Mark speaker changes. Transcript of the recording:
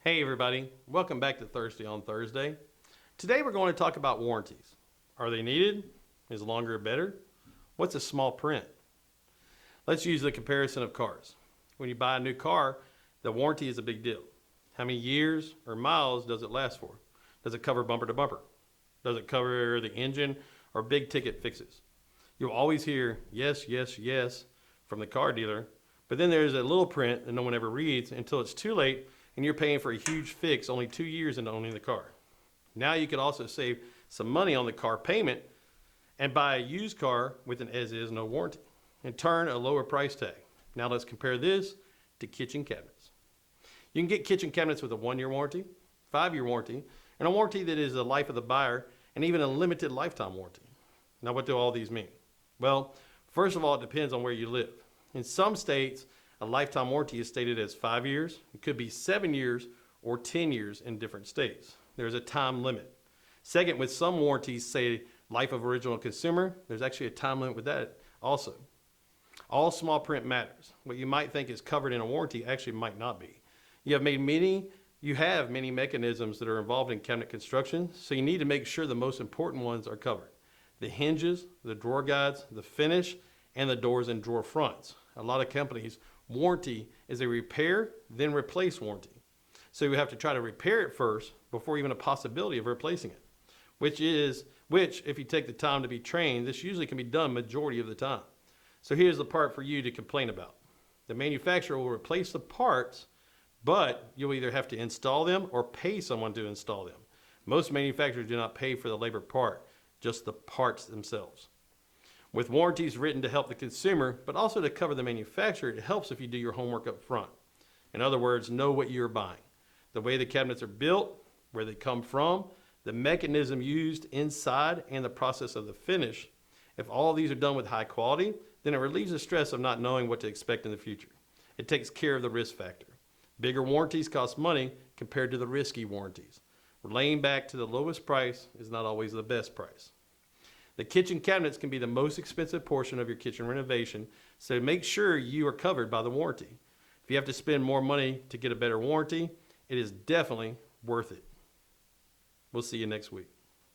Speaker 1: Hey everybody, welcome back to Thursday on Thursday. Today we're going to talk about warranties. Are they needed? Is longer better? What's a small print? Let's use the comparison of cars. When you buy a new car, the warranty is a big deal. How many years or miles does it last for? Does it cover bumper to bumper? Does it cover the engine or big ticket fixes? You'll always hear yes, yes, yes from the car dealer, but then there's a little print that no one ever reads until it's too late and you're paying for a huge fix only 2 years into owning the car. Now you could also save some money on the car payment and buy a used car with an as-is no warranty and turn a lower price tag. Now let's compare this to kitchen cabinets. You can get kitchen cabinets with a 1-year warranty, 5-year warranty, and a warranty that is the life of the buyer and even a limited lifetime warranty. Now what do all these mean? Well, first of all, it depends on where you live. In some states, a lifetime warranty is stated as 5 years. It could be 7 years or 10 years in different states. There's a time limit. Second, with some warranties say life of original consumer, there's actually a time limit with that also. All small print matters. What you might think is covered in a warranty actually might not be. You have many mechanisms that are involved in cabinet construction, so you need to make sure the most important ones are covered. The hinges, the drawer guides, the finish, and the doors and drawer fronts. A lot of companies, warranty is a repair, then replace warranty. So you have to try to repair it first before even a possibility of replacing it, which if you take the time to be trained, this usually can be done majority of the time. So here's the part for you to complain about. The manufacturer will replace the parts, but you'll either have to install them or pay someone to install them. Most manufacturers do not pay for the labor part, just the parts themselves. With warranties written to help the consumer, but also to cover the manufacturer, it helps if you do your homework up front. In other words, know what you're buying. The way the cabinets are built, where they come from, the mechanism used inside, and the process of the finish. If all these are done with high quality, then it relieves the stress of not knowing what to expect in the future. It takes care of the risk factor. Bigger warranties cost money compared to the risky warranties. Laying back to the lowest price is not always the best price. The kitchen cabinets can be the most expensive portion of your kitchen renovation, so make sure you are covered by the warranty. If you have to spend more money to get a better warranty, it is definitely worth it. We'll see you next week.